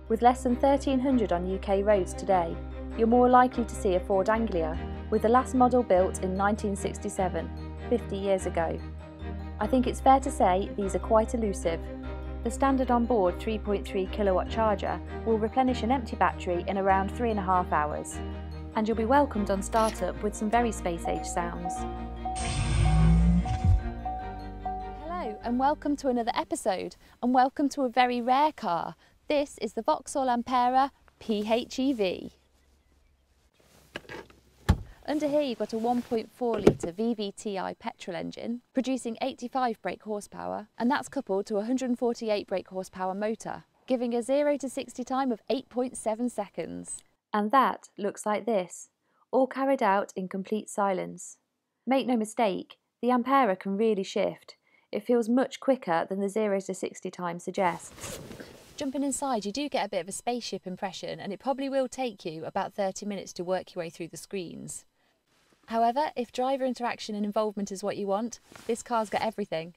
With less than 1,300 on UK roads today, you're more likely to see a Ford Anglia, with the last model built in 1967, 50 years ago. I think it's fair to say these are quite elusive. The standard onboard 3.3 kilowatt charger will replenish an empty battery in around 3.5 hours. And you'll be welcomed on startup with some very space-age sounds. Hello and welcome to another episode, and welcome to a very rare car. This is the Vauxhall Ampera PHEV. Under here you've got a 1.4 litre VVTi petrol engine producing 85 brake horsepower, and that's coupled to a 148 brake horsepower motor, giving a 0 to 60 time of 8.7 seconds. And that looks like this, all carried out in complete silence. Make no mistake, the Ampera can really shift. It feels much quicker than the 0 to 60 time suggests. Jumping inside, you do get a bit of a spaceship impression, and it probably will take you about 30 minutes to work your way through the screens. However, if driver interaction and involvement is what you want, this car's got everything.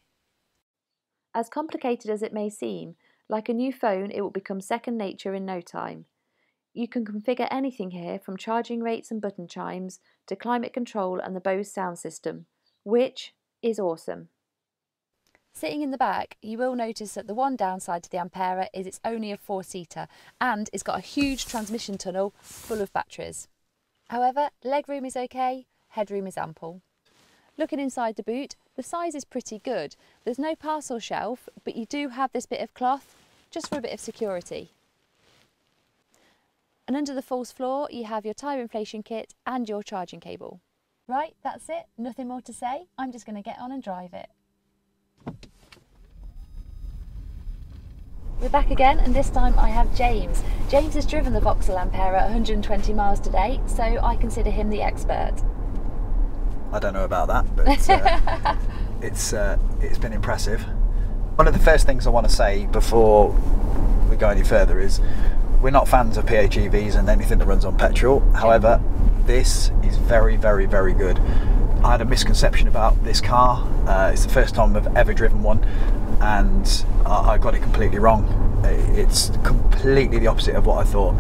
As complicated as it may seem, like a new phone, it will become second nature in no time. You can configure anything here, from charging rates and button chimes to climate control and the Bose sound system, which is awesome. Sitting in the back, you will notice that the one downside to the Ampera is it's only a 4-seater and it's got a huge transmission tunnel full of batteries. However, legroom is okay, headroom is ample. Looking inside the boot, the size is pretty good. There's no parcel shelf, but you do have this bit of cloth just for a bit of security. And under the false floor, you have your tyre inflation kit and your charging cable. Right, that's it, nothing more to say. I'm just going to get on and drive it. We're back again, and this time I have James. James has driven the Vauxhall Ampera 120 miles today, so I consider him the expert. I don't know about that, but it's been impressive. One of the first things I want to say before we go any further is we're not fans of PHEVs and anything that runs on petrol. However, this is very, very, very good. I had a misconception about this car. It's the first time I've ever driven one, and I got it completely wrong. It's completely the opposite of what I thought.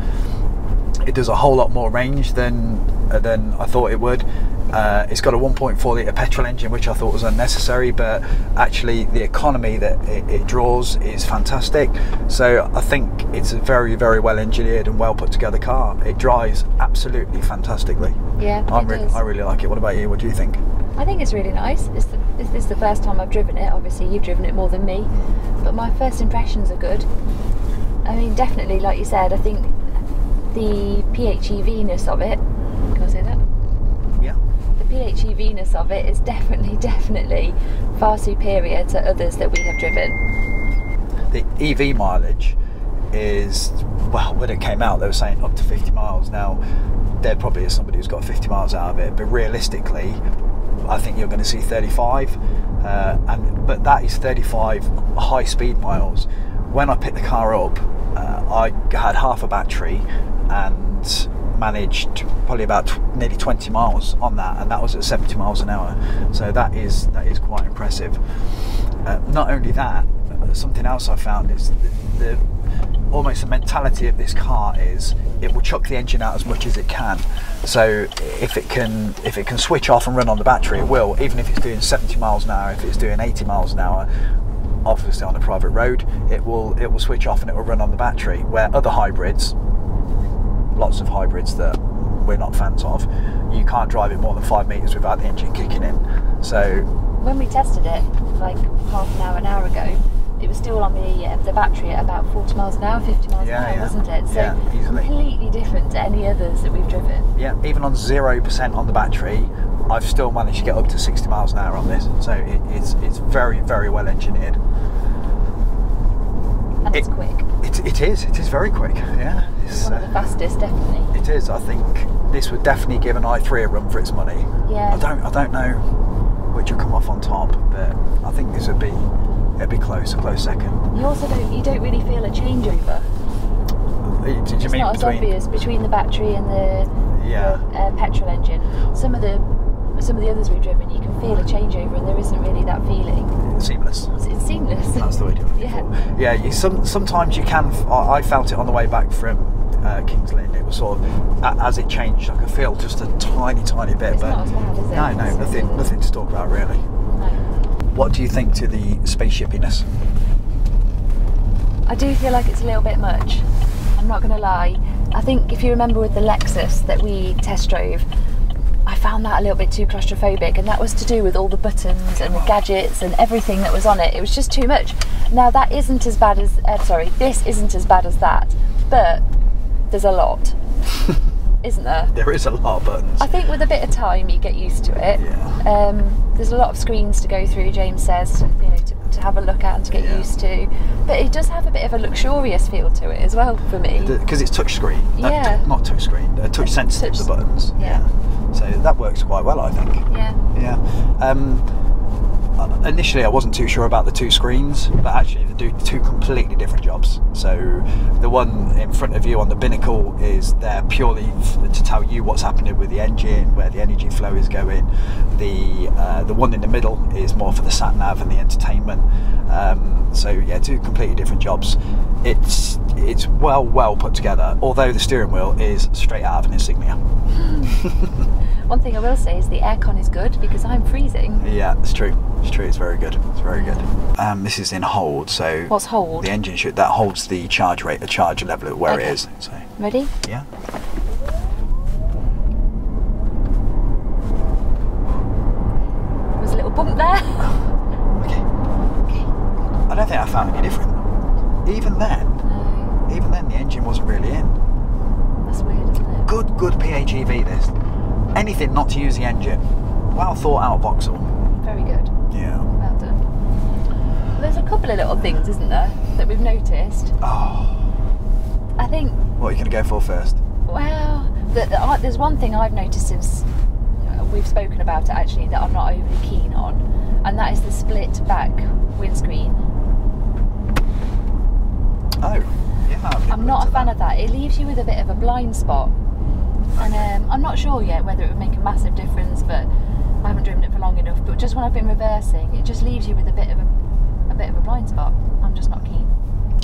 It does a whole lot more range than I thought it would. It's got a 1.4 litre petrol engine, which I thought was unnecessary, but actually the economy that it draws is fantastic. So I think it's a very, very well engineered and well put together car. It drives absolutely fantastically. Yeah, I really like it. What about you? What do you think? I think it's really nice. This is the first time I've driven it. Obviously you've driven it more than me, but my first impressions are good. I mean, definitely, like you said, I think the PHEV-ness of it, can I say that? Yeah. The PHEV-ness of it is definitely far superior to others that we have driven. The EV mileage is, well, when it came out they were saying up to 50 miles. Now there probably is somebody who's got 50 miles out of it, but realistically I think you're going to see 35, but that is 35 high speed miles. When I picked the car up, I had half a battery and managed probably about nearly 20 miles on that, and that was at 70 miles an hour. So that is quite impressive. Not only that, something else I found is almost the mentality of this car is it will chuck the engine out as much as it can. So if it can switch off and run on the battery, it will, even if it's doing 70 miles an hour, if it's doing 80 miles an hour, obviously on a private road, it will switch off and it will run on the battery. Where other hybrids, lots of hybrids that we're not fans of, you can't drive it more than 5 metres without the engine kicking in. So when we tested it like half an hour ago, it was still on the battery at about 40 miles an hour, 50 miles an hour, wasn't it? So completely different to any others that we've driven. Yeah, even on 0% on the battery, I've still managed to get up to 60 miles an hour on this. So it's very, very well engineered. And it's quick. It is very quick, yeah. It's one of the fastest, definitely. It is. I think this would definitely give an i3 a run for its money. Yeah. I don't know which will come off on top, but I think this would be a close second. You don't really feel a changeover. Did you mean not between? As obvious between the battery and the petrol engine. Some of the others we've driven, you can feel a changeover, and there isn't really that feeling. Seamless. It's seamless. That's the word you're looking for. Yeah, sometimes you can. I felt it on the way back from King's Lynn. It was sort of as it changed, I could feel just a tiny bit. It's but not as bad, is it? nothing to talk about really. No. What do you think to the spaceshipiness? I do feel like it's a little bit much. I'm not going to lie. I think if you remember with the Lexus that we test drove, I found that a little bit too claustrophobic, and that was to do with all the buttons and the gadgets and everything that was on it. It was just too much. Now that isn't as bad as, this isn't as bad as that, but there's a lot, isn't there? There is a lot of buttons. I think with a bit of time you get used to it. Yeah. There's a lot of screens to go through, James says, to have a look at and to get used to. But it does have a bit of a luxurious feel to it as well for me. Because it's touch screen. Yeah. Not touch screen. Touch sensitive, the buttons. Yeah. So that works quite well, I think. Yeah. Yeah. Initially, I wasn't too sure about the two screens, but actually they do two completely different jobs. So the one in front of you on the binnacle is there purely to tell you what's happening with the engine, where the energy flow is going. The one in the middle is more for the sat nav and the entertainment. So yeah, two completely different jobs. It's well put together. Although the steering wheel is straight out of an Insignia. One thing I will say is the aircon is good because I'm freezing. Yeah, it's true. It's true. It's very good. It's very good. This is in hold. So what's hold? The engine that holds the charge rate, the charge level at where it is. So ready? Yeah. There was a little bump there. Okay. I don't think I found any different. Even then, the engine wasn't really in. That's weird, isn't it? Good PHEV this. Anything not to use the engine. Well thought out, Vauxhall. Very good. Yeah. Well done. Well, there's a couple of little things, isn't there, that we've noticed. Oh. I think. What are you going to go for first? Well, there's one thing I've noticed since we've spoken about it actually that I'm not overly keen on, and that is the split back windscreen. Oh. Yeah. I'm not a fan of that. It leaves you with a bit of a blind spot. And I'm not sure yet whether it would make a massive difference, but I haven't driven it for long enough. But just when I've been reversing, it just leaves you with a bit of a blind spot. I'm just not keen.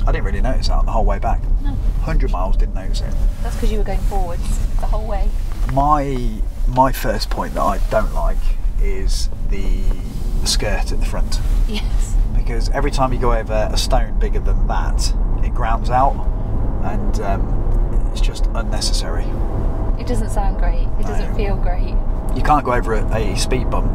I didn't really notice that the whole way back. No. 100 miles, didn't notice it. That's because you were going forwards the whole way. My first point that I don't like is the skirt at the front. Yes. Because every time you go over a stone bigger than that, it grounds out, and it's just unnecessary. It doesn't sound great. It doesn't feel great. You can't go over a speed bump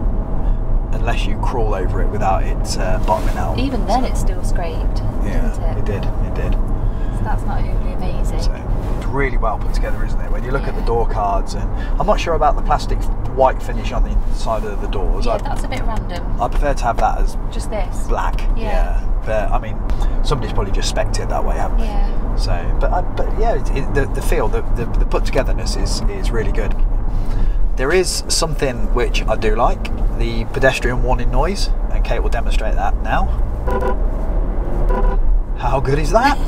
unless you crawl over it without it bottoming out. Even then, it's still scraped, doesn't it? It did. So that's not overly amazing. So it's really well put together, isn't it? When you look at the door cards, and I'm not sure about the plastic white finish on the inside of the doors. Yeah, that's a bit random. I prefer to have that as just this black. Yeah. But I mean, somebody's probably just spec'd it that way, haven't they? Yeah. So, but yeah, the feel, the put togetherness is really good. There is something which I do like, the pedestrian warning noise, and Kate will demonstrate that now. How good is that?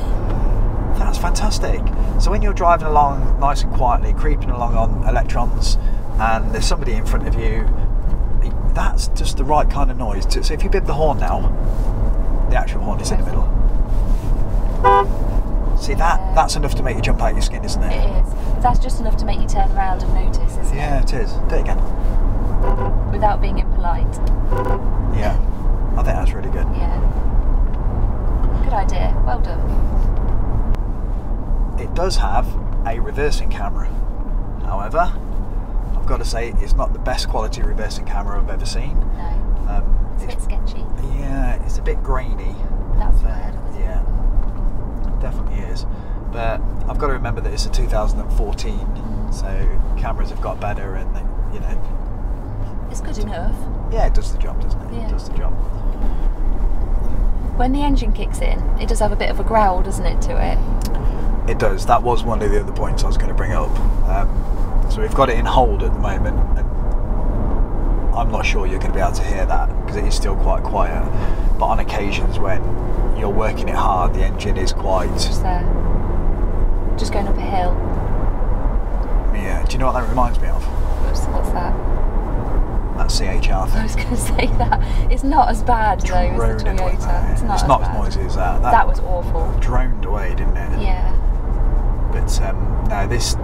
That's fantastic. So when you're driving along nice and quietly, creeping along on electrons, and there's somebody in front of you, that's just the right kind of noise. So if you bib the horn now, the actual horn is in the middle. See that's enough to make you jump out your skin, isn't it? It is. That's just enough to make you turn around and notice, isn't it? Yeah, it is. Do it again. Without being impolite. Yeah, I think that's really good. Yeah. Good idea. Well done. It does have a reversing camera. However, I've got to say it's not the best quality reversing camera I've ever seen. No. It's a bit sketchy. Yeah, it's a bit grainy. That's the word. Yeah, definitely is. But I've got to remember that it's a 2014, so cameras have got better, and it's good enough. Yeah, it does the job, doesn't it? Yeah. It does the job. When the engine kicks in, it does have a bit of a growl, doesn't it, to it? It does. That was one of the other points I was going to bring up. So we've got it in hold at the moment, and I'm not sure you're going to be able to hear that because it is still quite quiet. But on occasions when you're working it hard, the engine is quite... Just there. Just going up a hill. Yeah. Do you know what that reminds me of? What's that? that CHR thing. I was going to say that. It's not as bad though as the Toyota. It's not as noisy as that. That was awful. Droned away, didn't it? Yeah. But no, this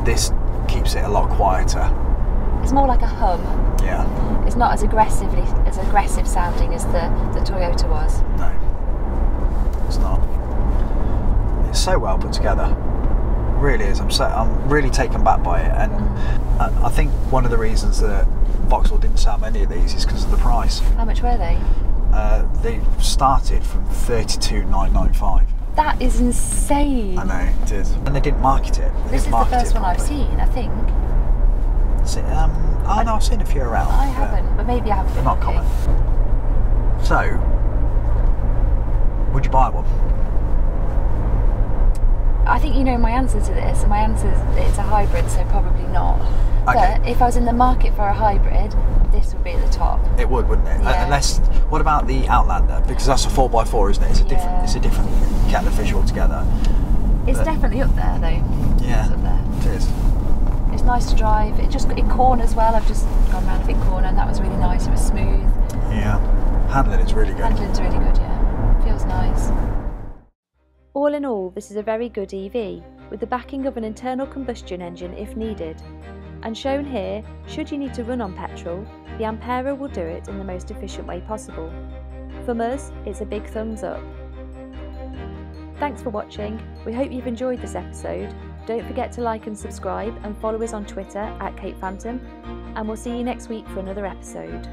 keeps it a lot quieter. It's more like a hum. Yeah. It's not as aggressive sounding as the Toyota was. No, it's not. It's so well put together. It really is. I'm really taken back by it, and I think one of the reasons that Vauxhall didn't sell many of these is because of the price. How much were they? They started from 32,995. That is insane. I know, it is. And they didn't market it. This is the first one I've seen, I think. Oh no, I've seen a few around. I haven't, but maybe I have. They're not common. So, would you buy one? I think you know my answer to this, and my answer is it's a hybrid, so probably not. Okay. But if I was in the market for a hybrid, this would be at the top. It would, wouldn't it? Yeah. Unless, what about the Outlander? Because that's a 4x4, isn't it? It's a different kettle of fish altogether. It's definitely up there, though. Yeah, it's up there. It is. It's nice to drive. It corners well. I've just gone around a big corner, and that was really nice. It was smooth. Yeah, handling is really good. Handling's really good. Yeah, feels nice. All in all, this is a very good EV, with the backing of an internal combustion engine if needed. And shown here, should you need to run on petrol, the Ampera will do it in the most efficient way possible. From us, it's a big thumbs up. Thanks for watching. We hope you've enjoyed this episode. Don't forget to like and subscribe and follow us on Twitter @KatePhantom, and we'll see you next week for another episode.